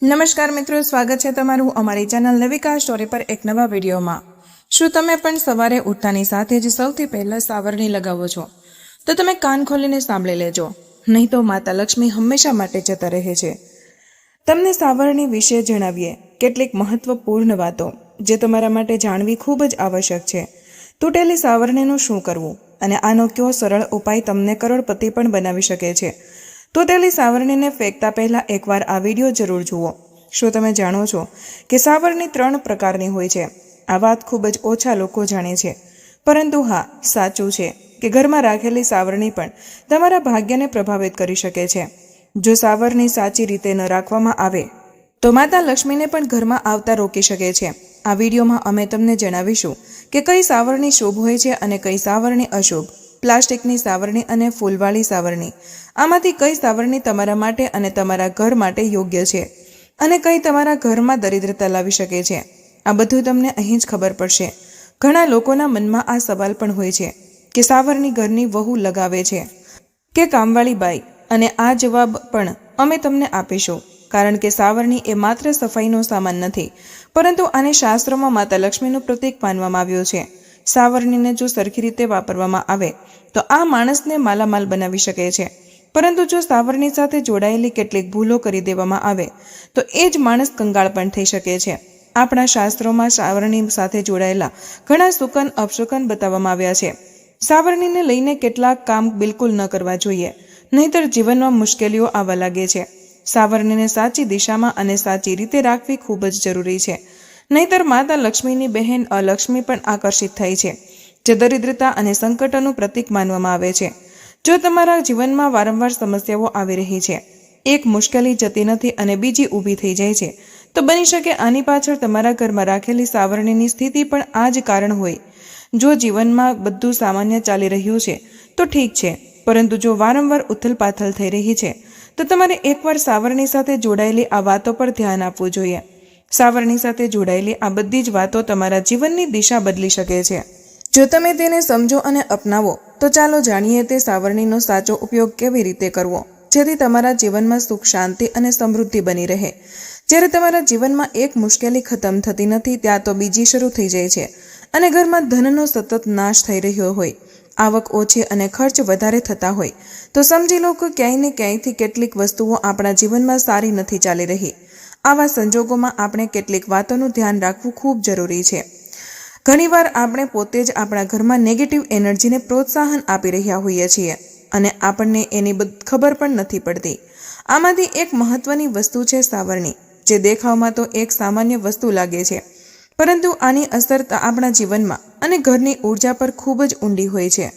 નમસ્કાર મિત્રો, સ્વાગત છે તમારું અમારી ચેનલ નવિકા સ્ટોરી પર એક નવા વિડીયોમાં। શું તમે પણ સવારે ઉઠતાની સાથે જ સૌથી પહેલા સાવરણી લગાવો છો? તો તમે કાન ખોલીને સાંભળી લેજો, નહીં તો માતા લક્ષ્મી હંમેશા માટે જતા રહે છે। તમને સાવરણી વિશે જણાવીએ કેટલીક મહત્વપૂર્ણ વાતો જે તમારા માટે જાણવી ખૂબ જ આવશ્યક છે। તૂટેલી સાવરણીનું શું કરવું અને આનો કયો સરળ ઉપાય તમને કરોડપતિ પણ બનાવી શકે છે। તૂટેલી સાવરણીને ફેંકતા પહેલા એકવાર આ વિડીયો જરૂર જુઓ। શું તમે જાણો છો કે સાવરણી 3 પ્રકારની હોય છે? આ વાત ખૂબ જ ઓછા લોકો જાણે છે, પરંતુ હા, સાચું છે કે ઘરમાં રાખેલી સાવરણી પણ તમારા ભાગ્યને પ્રભાવિત કરી શકે છે। જો સાવરણી સાચી રીતે ન રાખવામાં આવે તો માતા લક્ષ્મીને પણ ઘરમાં આવતા રોકી શકે છે। આ વિડીયોમાં અમે તમને જણાવીશું કે કઈ સાવરણી શુભ હોય છે અને કઈ સાવરણી અશુભ। પ્લાસ્ટિકની સાવરણી અને ફૂલવાળી સાવરણી, આમાંથી કઈ સાવરણી તમારા માટે અને તમારા ઘર માટે યોગ્ય છે અને કઈ તમારા ઘરમાં દરિદ્રતા લાવી શકે છે, આ બધું તમને અહીં જ ખબર પડશે। ઘણા લોકોના મનમાં આ સવાલ પણ હોય છે કે સાવરણી ઘરની વહુ લગાવે છે કે કામવાળી બાઈ, અને આ જવાબ પણ અમે તમને આપીશું, કારણ કે સાવરણી એ માત્ર સફાઈનો સામાન નથી, પરંતુ આને શાસ્ત્રોમાં માતા લક્ષ્મીનું પ્રતીક માનવામાં આવ્યું છે। સાવરણીને જો સરખી રીતે વાપરવામાં આવે તો આ માણસને માલામાલ બનાવી શકે છે, પરંતુ જો સાવરણી સાથે જોડાયેલી કેટલીક ભૂલો કરી દેવામાં આવે તો એ જ માણસ કંગાળ પણ થઈ શકે છે। આપણા શાસ્ત્રોમાં સાવરણી સાથે જોડાયેલા ઘણા શુકન અપશુકન બતાવવામાં આવ્યા છે। સાવરણીને લઈને કેટલાક કામ બિલકુલ ન કરવા જોઈએ, નહીંતર જીવનમાં મુશ્કેલીઓ આવવા લાગે છે। સાવરણીને સાચી દિશામાં અને સાચી રીતે રાખવી ખૂબ જ જરૂરી છે, નહીંતર માતા લક્ષ્મીની બહેન અલક્ષ્મી પણ આકર્ષિત થાય છે, જે દરિદ્રતા અને સંકટોનું પ્રતીક માનવામાં આવે છે। જો તમારા જીવનમાં વારંવાર સમસ્યાઓ આવી રહી છે, એક મુશ્કેલી જતી નથી અને બીજી ઊભી થઈ જાય છે, તો બની શકે આની પાછળ તમારા ઘરમાં રાખેલી સાવરણીની સ્થિતિ પણ આ જ કારણ હોય। જો જીવનમાં બધું સામાન્ય ચાલી રહ્યું છે તો ઠીક છે, પરંતુ જો વારંવાર ઉથલપાથલ થઈ રહી છે તો તમારે એકવાર સાવરણી સાથે જોડાયેલી આ વાતો પર ધ્યાન આપવું જોઈએ। સાવરણી સાથે જોડાયેલી આ બધી જ વાતો તમારા જીવનની દિશા બદલી શકે છે જો તમે તેને સમજો અને અપનાવો। તો ચાલો જાણીએ તે સાવરણીનો સાચો ઉપયોગ કેવી રીતે કરવો, જેથી તમારા જીવનમાં સુખ, શાંતિ અને સમૃદ્ધિ બની રહે। જ્યારે તમારા જીવનમાં એક મુશ્કેલી ખતમ થતી નથી, ત્યાં તો બીજી શરૂ થઈ જાય છે અને ઘરમાં ધનનો સતત નાશ થઈ રહ્યો હોય, આવક ઓછી અને ખર્ચ વધારે થતા હોય, તો સમજી લો કે ક્યાંય ને ક્યાંયથી કેટલીક વસ્તુઓ આપણા જીવનમાં સારી નથી ચાલી રહી। આવા સંજોગોમાં આપણે કેટલીક વાતોનું ધ્યાન રાખવું ખૂબ જરૂરી છે। ઘણીવાર આપણે પોતે જ આપણા ઘરમાં નેગેટિવ એનર્જીને પ્રોત્સાહન આપી રહ્યા હોઈએ છીએ અને આપણને એની ખબર પણ નથી પડતી। આમાંથી એક મહત્વની વસ્તુ છે સાવરણી, જે દેખાવમાં તો એક સામાન્ય વસ્તુ લાગે છે, પરંતુ આની અસર આપણા જીવનમાં અને ઘરની ઉર્જા પર ખૂબ જ ઊંડી હોય છે।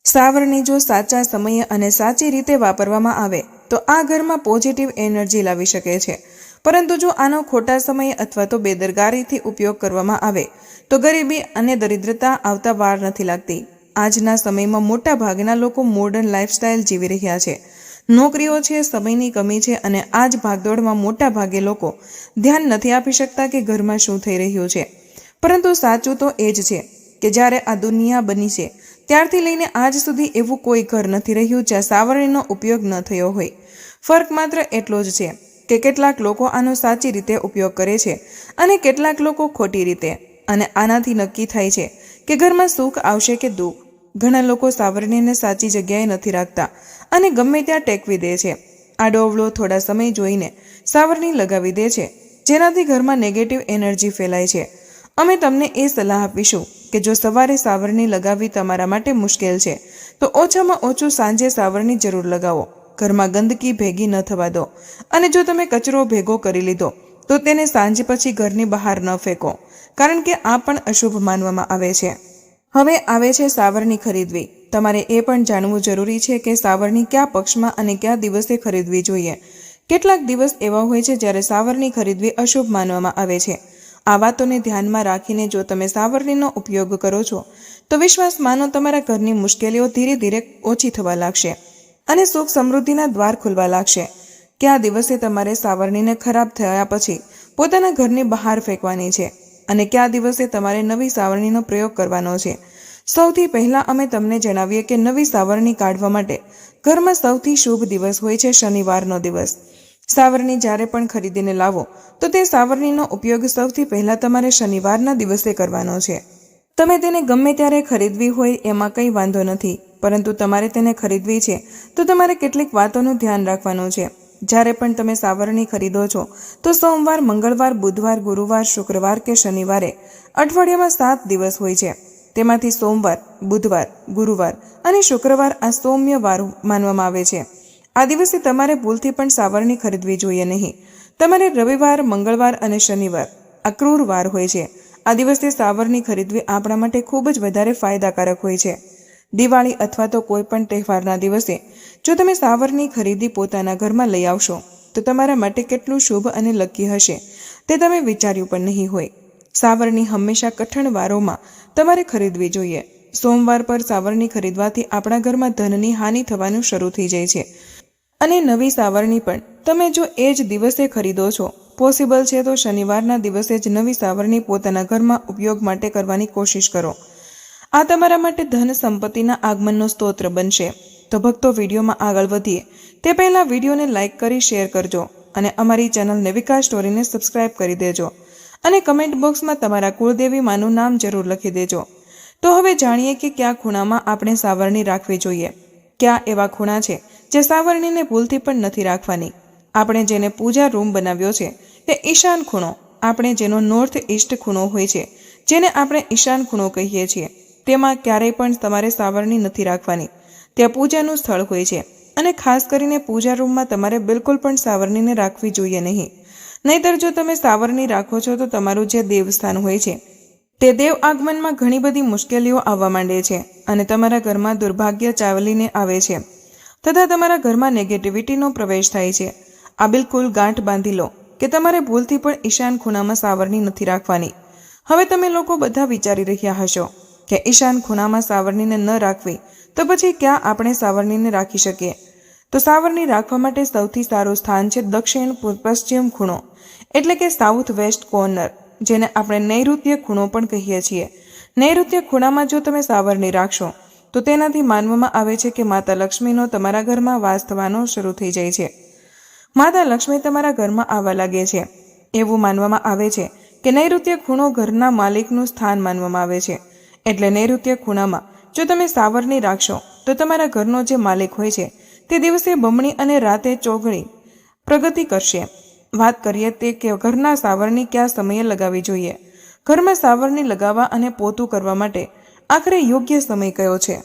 સાવરણી જો સાચા સમયે અને સાચી રીતે વાપરવામાં આવે તો આ ઘરમાં પોઝિટિવ એનર્જી લાવી શકે છે, પરંતુ જો આનો ખોટા સમયે અથવા તો બેદરકારીથી ઉપયોગ કરવામાં આવે તો ગરીબી અને દરિદ્રતા આવતા વાર નથી લાગતી। આજના સમયમાં મોટા ભાગના લોકો મોડર્ન લાઈફસ્ટાઈલ જીવી રહ્યા છે, નોકરીઓ છે, સમયની કમી છે, અને આ જ ભાગદોડમાં મોટા ભાગે લોકો ધ્યાન નથી આપી શકતા કે ઘરમાં શું થઈ રહ્યું છે। પરંતુ સાચું તો એ જ છે કે જ્યારે આ દુનિયા બની છે ત્યારથી લઈને આજ સુધી એવું કોઈ ઘર નથી રહ્યું જ્યાં સાવરણીનો ઉપયોગ ન થયો હોય। ફરક માત્ર એટલો જ છે કે કેટલાક લોકો આનો સાચી રીતે ઉપયોગ કરે છે અને કેટલાક લોકો ખોટી રીતે, અને આનાથી નક્કી થાય છે કે ઘરમાં સુખ આવશે કે દુઃખ। ઘણા લોકો સાવરણીને સાચી જગ્યાએ નથી રાખતા અને ગમે ત્યાં ટેકવી દે છે। આડોઅવળો થોડા સમય જોઈને સાવરણી લગાવી દે છે, જેનાથી ઘરમાં નેગેટિવ એનર્જી ફેલાય છે। અમે તમને એ સલાહ આપીશું કે જો સવારે સાવરણી લગાવવી તમારા માટે મુશ્કેલ છે તો ઓછામાં ઓછું સાંજે સાવરણી જરૂર લગાવો। ઘરમાં ગંદકી ભેગી ન થવા દો, અને જો તમે કચરો ભેગો કરી લીધો તો તેને સાંજ પછી ઘરની બહાર ન ફેંકો, કારણ કે આ પણ અશુભ માનવામાં આવે છે। હવે આવે છે સાવરણી ખરીદવી। તમારે એ પણ જાણવું જરૂરી છે કે સાવરણી કયા પક્ષમાં અને કયા દિવસે ખરીદવી જોઈએ। કેટલાક દિવસ એવા હોય છે જ્યારે સાવરણી ખરીદવી અશુભ માનવામાં આવે છે। આ વાતોને ધ્યાનમાં રાખીને જો તમે સાવરણીનો ઉપયોગ કરો છો તો વિશ્વાસ માનો તમારા ઘરની મુશ્કેલીઓ ધીરે ધીરે ઓછી થવા લાગશે અને સુખ સમૃદ્ધિના દ્વાર ખુલવા લાગશે। કયા દિવસે તમારે સાવરણીને ખરાબ થયા પછી પોતાના ઘરની બહાર ફેંકવાની છે અને કયા દિવસે તમારે નવી સાવરણીનો પ્રયોગ કરવાનો છે। સૌથી પહેલા અમે તમને જણાવીએ કે નવી સાવરણી કાઢવા માટે ઘરમાં સૌથી શુભ દિવસ હોય છે શનિવારનો દિવસ। સાવરણી જ્યારે પણ ખરીદીને લાવો તો તે સાવરણીનો ઉપયોગ સૌથી પહેલા તમારે શનિવારના દિવસે કરવાનો છે. તમે તેને ગમે ત્યારે ખરીદવી હોય એમાં કંઈ વાંધો નથી, પરંતુ તમારે તેને ખરીદવી છે તો તમારે કેટલીક વાતોનું ધ્યાન રાખવાનું છે. જ્યારે પણ તમે સાવરણી ખરીદો છો તો સોમવાર, મંગળવાર, બુધવાર, ગુરુવાર, શુક્રવાર કે શનિવારે અઠવાડિયામાં 7 દિવસ હોય છે. તેમાંથી સોમવાર, બુધવાર, ગુરુવાર અને શુક્રવાર આ સૌમ્ય વાર માનવામાં આવે છે. આ દિવસે તમારે ભૂલથી પણ સાવરણી ખરીદવી જોઈએ નહીં. તમારે રવિવાર, મંગળવાર અને શનિવાર આ ક્રૂર વાર હોય છે. આ દિવસે સાવરણી ખરીદવી આપણા માટે ખૂબ જ વધારે ફાયદાકારક હોય છે. દિવાળી અથવા તો કોઈ પણ તહેવારના દિવસે જો તમે સાવરણી ખરીદી પોતાના ઘરમાં લઈ આવશો તો તમારા માટે કેટલું શુભ અને લકી હશે તે તમે વિચાર્યું પણ નહીં હોય. સાવરણી હંમેશા કઠણ વારોમાં તમારે ખરીદવી જોઈએ. સોમવાર પર સાવરણી ખરીદવાથી આપણા ઘરમાં ધનની હાનિ થવાનું શરૂ થઈ જાય છે. અને નવી સાવરણી પણ તમે જો એ જ દિવસે ખરીદો છો, પોસિબલ છે તો શનિવારના દિવસે જ નવી સાવરણી પોતાના ઘરમાં ઉપયોગ માટે કરવાની કોશિશ કરો. આ તમારા માટે ધન સંપત્તિના આગમનનો સ્તોત્ર બનશે. તો ભક્તો, વિડીયોમાં આગળ વધીએ તે પહેલાં વિડીયોને લાઇક કરી શેર કરજો અને અમારી ચેનલ નેવિકા સ્ટોરીને સબસ્ક્રાઇબ કરી દેજો અને કમેન્ટ બોક્સમાં તમારા કુળદેવી માનું નામ જરૂર લખી દેજો. તો હવે જાણીએ કે કયા ખૂણામાં આપણે સાવરણી રાખવી જોઈએ. કયા એવા ખૂણા છે જે સાવરણીને ભૂલથી પણ નથી રાખવાની. આપણે જેને પૂજા રૂમ બનાવ્યો છે તે ઈશાન ખૂણો, આપણે જેનો નોર્થ ઈસ્ટ ખૂણો હોય છે, જેને આપણે ઈશાન ખૂણો કહીએ છીએ, તેમાં ક્યારેય પણ તમારે સાવરણી નથી રાખવાની. ત્યાં પૂજાનું સ્થળ હોય છે અને ખાસ કરીને પૂજા રૂમમાં તમારે બિલકુલ પણ સાવરણીને રાખવી જોઈએ નહીં. નહીતર જો તમે સાવરણી રાખો છો તો તમારું જે દેવસ્થાન હોય છે તે દેવ આગમનમાં ઘણી બધી મુશ્કેલીઓ આવવા માંડે છે અને તમારા ઘરમાં દુર્ભાગ્ય ચાવલીને આવે છે તથા તમારા ઘરમાં નેગેટિવિટીનો પ્રવેશ થાય છે. આ બિલકુલ ગાંઠ બાંધી લો કે તમારે ભૂલથી પણ ઈશાન ખૂણામાં સાવરણી નથી રાખવાની. હવે તમે લોકો બધા વિચારી રહ્યા હશો કે ઈશાન ખૂણામાં સાવરણીને ન રાખવી તો પછી ક્યાં આપણે સાવરણીને રાખી શકીએ? તો સાવરણી રાખવા માટે સૌથી સારું સ્થાન છે દક્ષિણ પશ્ચિમ ખૂણો, એટલે કે સાઉથ વેસ્ટ કોર્નર, જેને આપણે નૈઋત્ય ખૂણો પણ કહીએ છીએ. નૈઋત્ય ખૂણામાં જો તમે સાવરણી રાખશો તો તેનાથી માનવામાં આવે છે કે માતા લક્ષ્મીનો તમારા ઘરમાં વાસ થવાનો શરૂ થઈ જાય છે. માતા લક્ષ્મી તમારા ઘરમાં આવવા લાગે છે. એવું માનવામાં આવે છે કે નૈઋત્ય ખૂણો ઘરના માલિકનું સ્થાન માનવામાં આવે છે. એટલે નૈઋત્ય ખૂણામાં જો તમે સાવરણી રાખશો તો તમારા ઘરનો જે માલિક હોય છે તે દિવસે બમણી અને રાતે ચોગણી પ્રગતિ કરશે. વાત કરીએ તે કે ઘરના સાવરણી કયા સમયે લગાવવી જોઈએ. ઘરમાં સાવરણી લગાવવા અને પોતું કરવા માટે આખરે યોગ્ય સમય કયો છે?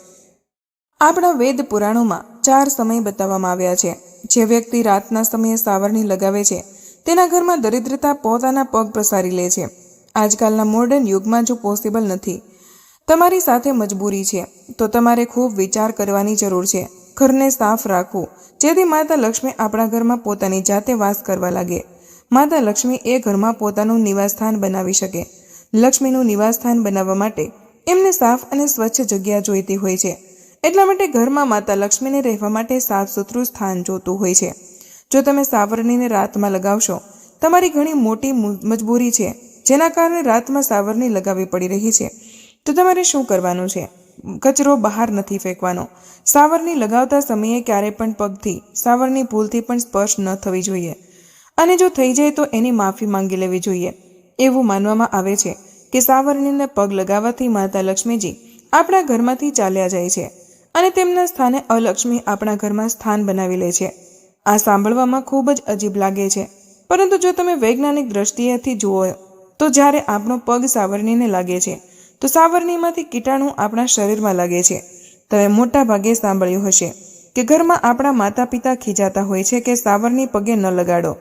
આપણા વેદ પુરાણોમાં 4 સમય બતાવવામાં આવ્યા છે. જે વ્યક્તિ રાતના સમયે સાવરણી લગાવે છે તેના ઘરમાં દરિદ્રતા પોતાના પગ પ્રસારી લે છે. આજકાલના મોડર્ન યુગમાં જો પોસિબલ નથી, તમારી સાથે મજબૂરી છે, તો તમારે ખૂબ વિચાર કરવાની જરૂર છે. ઘરને સાફ રાખવું જેથી માતા લક્ષ્મી આપણા ઘરમાં પોતાની જાતે વાસ કરવા લાગે. માતા લક્ષ્મી એ ઘરમાં પોતાનું નિવાસસ્થાન બનાવી શકે. લક્ષ્મીનું નિવાસસ્થાન બનાવવા માટે એમને સાફ અને સ્વચ્છ જગ્યા જોઈતી હોય છે. એટલા માટે ઘરમાં માતા લક્ષ્મીને રહેવા માટે સાફ સુથરું સ્થાન જોતું હોય છે. જો તમે સાવરણીને રાતમાં લગાવશો, તમારી ઘણી મોટી મજબૂરી છે જેના કારણે રાતમાં સાવરણી લગાવવી પડી રહી છે, તો તમારે શું કરવાનું છે? કચરો બહાર નથી ફેંકવાનો. સાવરણી લગાવતા સમયે ક્યારે પણ પગથી સાવરણી ભૂલથી પણ સ્પર્શ ન થવી જોઈએ અને જો થઈ જાય તો એની માફી માંગી લેવી જોઈએ. એવું માનવામાં આવે છે કે સાવરણીને પગ લગાવવાથી માતા લક્ષ્મીજી આપણા ઘરમાંથી ચાલ્યા જાય છે અને તેમના સ્થાને અલક્ષ્મી આપણા ઘરમાં સ્થાન બનાવી લે છે. આ સાંભળવામાં ખૂબ જ અજીબ લાગે છે, પરંતુ જો તમે વૈજ્ઞાનિક દ્રષ્ટિએથી જુઓ તો જ્યારે આપણો પગ સાવરણીને લાગે છે તો સાવરણીમાંથી કીટાણુ આપણા શરીરમાં લાગે છે. તમે મોટા ભાગે સાંભળ્યું હશે કે ઘરમાં આપણા માતા પિતા ખીજાતા હોય છે કે સાવરણી પગે ન લગાડો.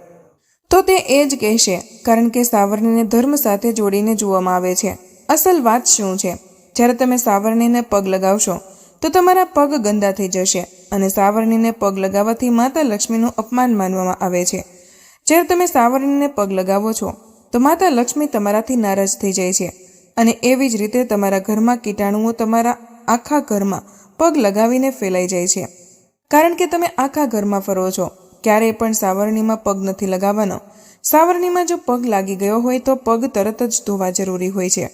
તો તે એ જ કહેશે કારણ કે સાવરણીને ધર્મ સાથે જોડીને જોવામાં આવે છે. અસલ વાત શું છે? જ્યારે તમે સાવરણીને પગ લગાવશો તો તમારા પગ ગંદા થઈ જશે અને સાવરણીને પગ લગાવવાથી માતા લક્ષ્મીનું અપમાન માનવામાં આવે છે. જ્યારે તમે સાવરણીને પગ લગાવો છો તો માતા લક્ષ્મી તમારાથી નારાજ થઈ જાય છે અને એવી જ રીતે તમારા ઘરમાં કીટાણુઓ તમારા આખા ઘરમાં પગ લગાવીને ફેલાઈ જાય છે. કારણ કે તમે આખા ઘરમાં ફરો છો. ક્યારેય પણ સાવરણીમાં પગ નથી લગાવવાનો. સાવરણીમાં જો પગ લાગી ગયો હોય તો પગ તરત જ ધોવા જરૂરી હોય છે.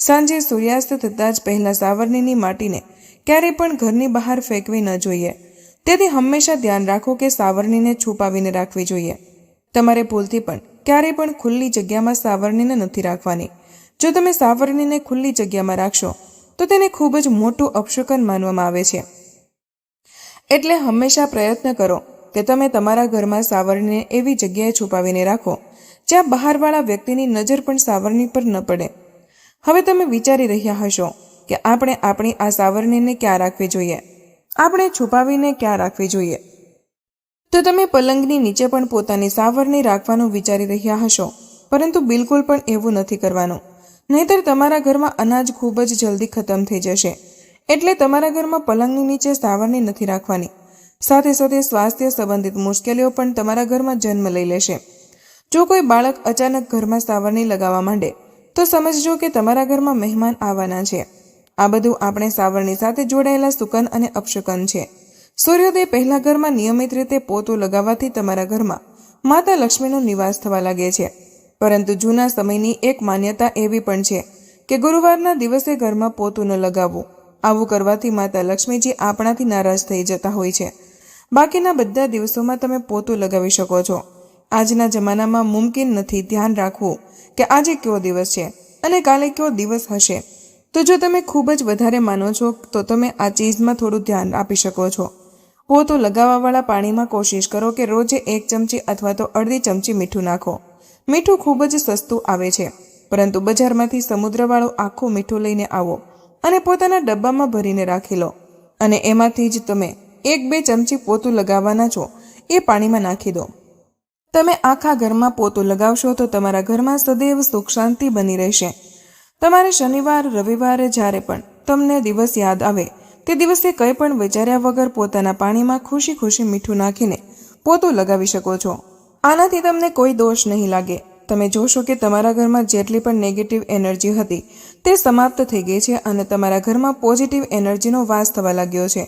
સાંજે સૂર્યાસ્ત થતાં જ પહેલા સાવરણીની માટીને ક્યારેય પણ ઘરની બહાર ફેંકવી ન જોઈએ. તેથી હંમેશા ધ્યાન રાખો કે સાવરણીને છુપાવીને રાખવી જોઈએ. તમારે ભૂલથી પણ ક્યારેય પણ ખુલ્લી જગ્યામાં સાવરણીને નથી રાખવાની. જો તમે સાવરણીને ખુલ્લી જગ્યામાં રાખશો તો તેને ખૂબ જ મોટું અપશુકન માનવામાં આવે છે. એટલે હંમેશા પ્રયત્ન કરો કે તમે તમારા ઘરમાં સાવરણીને એવી જગ્યાએ છુપાવીને રાખો જ્યાં બહારવાળા વ્યક્તિની નજર પણ સાવરણી પર ન પડે. હવે તમે વિચારી રહ્યા હશો કે આપણે આપણી આ સાવરણીને ક્યાં રાખવી જોઈએ, આપણે છુપાવીને ક્યાં રાખવી જોઈએ. તો તમે પલંગની નીચે પણ પોતાની સાવરણી રાખવાનું વિચારી રહ્યા હશો, પરંતુ બિલકુલ પણ એવું નથી કરવાનું. નહીંતર તમારા ઘરમાં અનાજ ખૂબ જ જલ્દી ખતમ થઈ જશે. એટલે તમારા ઘરમાં પલંગની નીચે સાવરણી નથી રાખવાની. સાથે સાથે સ્વાસ્થ્ય સંબંધિત મુશ્કેલીઓ પણ તમારા ઘરમાં જન્મ લઈ લેશે. જો કોઈ બાળક અચાનક ઘરમાં સાવરણી લગાવવા માંડે તો સમજજો કે તમારા ઘરમાં મહેમાન આવવાના છે. આ બધું આપણે સાવરણી સાથે જોડાયેલા સુકન અને અપશુકન છે. સૂર્યોદય પહેલા ઘરમાં નિયમિત રીતે પોતું લગાવવાથી તમારા ઘરમાં માતા લક્ષ્મીનો નિવાસ થવા લાગે છે. પરંતુ જૂના સમયની એક માન્યતા એવી પણ છે કે ગુરુવારના દિવસે ઘરમાં પોતું ન લગાવવું. આવું કરવાથી માતા લક્ષ્મીજી આપણાથી નારાજ થઈ જતા હોય છે. બાકીના બધા દિવસોમાં તમે પોતું લગાવી શકો છો. આજના જમાનામાં મુમકિન નથી ધ્યાન રાખવું કે આજે કયો દિવસ છે અને કાલે કયો દિવસ હશે. તો જો તમે ખૂબ જ વધારે માનો છો તો તમે આ ચીજમાં થોડું ધ્યાન આપી શકો છો. પોતું લગાવવાવાળા પાણીમાં કોશિશ કરો કે રોજે 1 ચમચી અથવા તો અડધી ચમચી મીઠું નાખો. મીઠું ખૂબ જ સસ્તું આવે છે, પરંતુ બજારમાંથી સમુદ્રવાળું આખું મીઠું લઈને આવો અને પોતાના ડબ્બામાં ભરીને રાખી લો અને એમાંથી જ તમે 1-2 ચમચી પોતું લગાવવાના છો એ પાણીમાં નાખી દો. તમે આખા ઘરમાં પોતું લગાવશો તો તમારા ઘરમાં સદૈવ સુખ શાંતિ બની રહેશે. તમારે શનિવાર રવિવારે જ્યારે પણ તમને દિવસ યાદ આવે તે દિવસે કંઈ પણ વિચાર્યા વગર પોતાના પાણીમાં ખુશી ખુશી મીઠું નાખીને પોતું લગાવી શકો છો. આનાથી તમને કોઈ દોષ નહીં લાગે. તમે જોશો કે તમારા ઘરમાં જેટલી પણ નેગેટિવ એનર્જી હતી તે સમાપ્ત થઈ ગઈ છે અને તમારા ઘરમાં પોઝિટિવ એનર્જીનો વાસ થવા લાગ્યો છે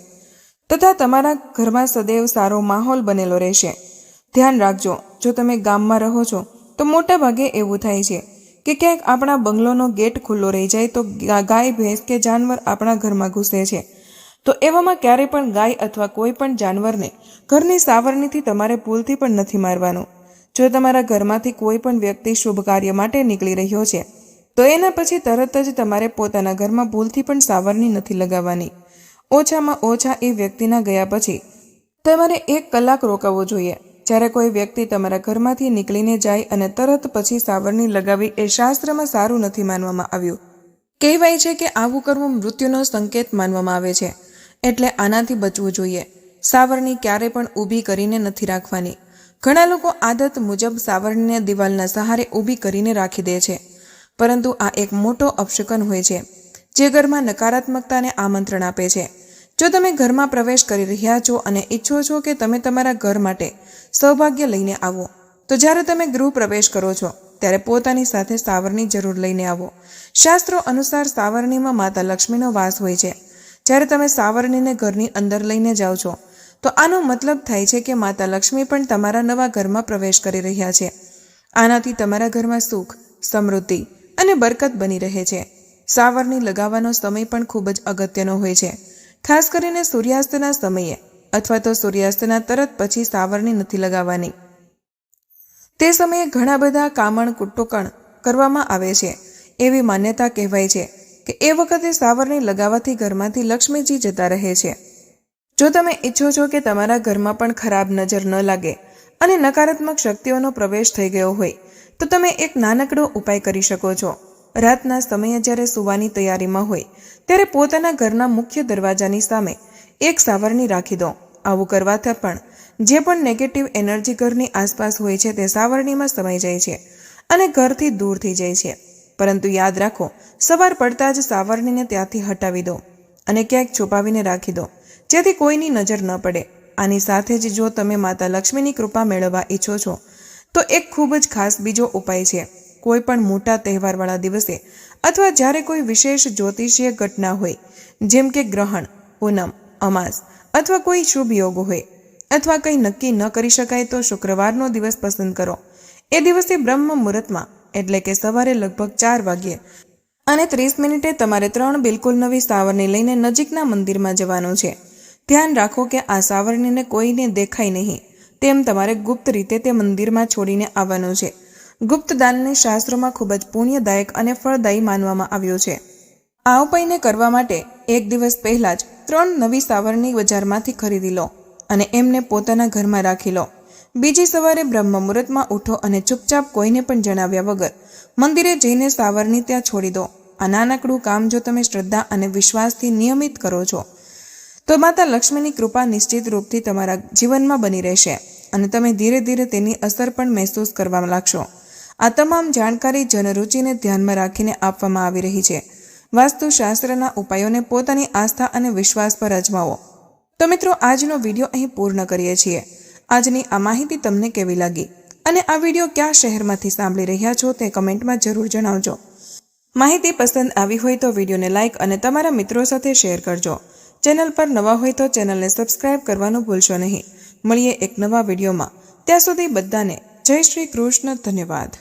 તથા તમારા ઘરમાં સદૈવ સારો માહોલ બનેલો રહેશે. ધ્યાન રાખજો, જો તમે ગામમાં રહો છો તો મોટા ભાગે એવું થાય છે કે ક્યાંક આપણા બંગલોનો ગેટ ખુલ્લો રહી જાય તો ગાય ભેંસ કે જાનવર આપણા ઘરમાં ઘૂસે છે. તો એવામાં ક્યારેય પણ ગાય અથવા કોઈ પણ જાનવરને ઘરની સાવરણીથી તમારે ભૂલથી પણ નથી મારવાનું. જો તમારા ઘરમાંથી કોઈ પણ વ્યક્તિ શુભ કાર્ય માટે નીકળી રહ્યો છે તો એના પછી તરત જ તમારે પોતાના ઘરમાં ભૂલથી પણ સાવરણી નથી લગાવવાની. ઓછામાં ઓછા એ વ્યક્તિના ગયા પછી તમારે 1 કલાક રોકાવવો જોઈએ. જ્યારે કોઈ વ્યક્તિ તમારા ઘરમાંથી નીકળીને જાય અને તરત પછી સાવરણી લગાવી એ શાસ્ત્રમાં સારું નથી માનવામાં આવ્યું. કહેવાય છે કે આવું કરવું મૃત્યુનો સંકેત માનવામાં આવે છે. એટલે આનાથી બચવું જોઈએ. સાવરણી ક્યારે પણ ઊભી કરીને નથી રાખવાની. ઘણા લોકો આદત મુજબ સાવરણીને દિવાલના સહારે ઊભી કરીને રાખી દે છે, પરંતુ આ એક મોટો અપશુકન હોય છે જે ઘરમાં નકારાત્મકતાને આમંત્રણ આપે છે. જો તમે ઘરમાં પ્રવેશ કરી રહ્યા છો અને ઈચ્છો છો કે તમે તમારા ઘર માટે સૌભાગ્ય લઈને આવો, તો જ્યારે તમે ગૃહ પ્રવેશ કરો છો ત્યારે પોતાની સાથે સાવરણી જરૂર લઈને આવો. શાસ્ત્રો અનુસાર સાવરણીમાં માતા લક્ષ્મીનો વાસ હોય છે. જ્યારે તમે સાવરણીને ઘરની અંદર લઈને જાઓ છો તો આનો મતલબ થાય છે કે માતા લક્ષ્મી પણ તમારા નવા ઘરમાં પ્રવેશ કરી રહ્યા છે. આનાથી તમારા ઘરમાં સુખ, સમૃદ્ધિ અને બરકત બની રહે છે. સાવરણી લગાવવાનો સમય પણ ખૂબ જ અગત્યનો હોય છે. ખાસ કરીને સૂર્યાસ્તના સમયે અથવા તો સૂર્યાસ્તના તરત પછી સાવરણી નથી લગાવવાની. તે સમયે ઘણા બધા કામણ કુટુકણ કરવામાં આવે છે. એવી માન્યતા કહેવાય છે કે એ વખતે સાવરણી લગાવવાથી ઘરમાંથી લક્ષ્મીજી જતા રહે છે. જો તમે ઈચ્છો છો કે તમારા ઘરમાં પણ ખરાબ નજર ન લાગે અને નકારાત્મક શક્તિઓનો પ્રવેશ થઈ ગયો હોય તો તમે એક નાનકડો ઉપાય કરી શકો છો. રાતના સમયે જ્યારે સૂવાની તૈયારીમાં હોય ત્યારે પોતાના ઘરના મુખ્ય દરવાજાની સામે એક સાવરણી રાખી દો. આવું કરવાથી પણ જે પણ નેગેટિવ એનર્જી ઘરની આસપાસ હોય છે તે સાવરણીમાં સમાઈ જાય છે અને ઘરથી દૂર થઈ જાય છે. પરંતુ યાદ રાખો, સવાર પડતા જ સાવરણીને ત્યાંથી હટાવી દો અને ક્યાંક છુપાવીને રાખી દો જેથી કોઈની નજર ન પડે. આની સાથે જ જો તમે માતા લક્ષ્મીની કૃપા મેળવવા ઈચ્છો છો તો એક ખૂબ જ ખાસ બીજો ઉપાય છે. કોઈ પણ મોટા તહેવારવાળા દિવસે અથવા જ્યારે કોઈ વિશેષ જ્યોતિષીય ઘટના હોય, જેમ કે ગ્રહણ, પૂનમ, અમાસ અથવા કોઈ શુભ યોગ હોય અથવા કંઈ નક્કી ન કરી શકાય તો શુક્રવારનો દિવસ પસંદ કરો. એ દિવસે બ્રહ્મ મુહૂર્તમાં એટલે કે સવારે લગભગ 4 વાગ્યે અને 30 મિનિટે તમારે 3 બિલકુલ નવી સાવરણી લઈને નજીકના મંદિરમાં જવાનું છે. ધ્યાન રાખો કે આ સાવરણીને કોઈને દેખાય નહીં. તેમ તમારે ગુપ્ત રીતે તે મંદિરમાં છોડીને આવવાનું છે. ગુપ્ત દાનને શાસ્ત્રોમાં ખૂબ જ પુણ્યદાયક અને ફળદાયી માનવામાં આવ્યું છે. આ ઉપાયને કરવા માટે એક દિવસ પહેલાં જ 3 નવી સાવરણી બજારમાંથી ખરીદી લો અને એમને પોતાના ઘરમાં રાખી લો. બીજી સવારે બ્રહ્મ મુહૂર્તમાં ઉઠો અને ચૂપચાપ કોઈને પણ જણાવ્યા વગર મંદિરે જઈને સાવરણી ત્યાં છોડી દો. આ નાનકડું કામ જો તમે શ્રદ્ધા અને વિશ્વાસથી નિયમિત કરો છો તો માતા લક્ષ્મીની કૃપા નિશ્ચિત રૂપથી તમારા જીવનમાં બની રહેશે અને તમે ધીરે ધીરે તેની અસર પણ મહેસૂસ કરવા લાગશો. આ તમામ જાણકારી જનરુચિને ધ્યાનમાં રાખીને આપવામાં આવી રહી છે. વાસ્તુશાસ્ત્રના ઉપાયોને પોતાની આસ્થા અને વિશ્વાસ પર અજમાવો. તો મિત્રો, આજનો વિડીયો અહીં પૂર્ણ કરીએ છીએ. આજની આ માહિતી તમને કેવી લાગી અને આ વિડીયો કયા શહેરમાંથી સાંભળી રહ્યા છો તે કમેન્ટમાં જરૂર જણાવજો. માહિતી પસંદ આવી હોય તો વિડીયોને લાઇક અને તમારા મિત્રો સાથે શેર કરજો. ચેનલ પર નવા હોય તો ચેનલને સબસ્ક્રાઇબ કરવાનું ભૂલશો નહીં. મળીએ એક નવા વિડીયોમાં. ત્યાં સુધી બધાને જય શ્રી કૃષ્ણ. ધન્યવાદ.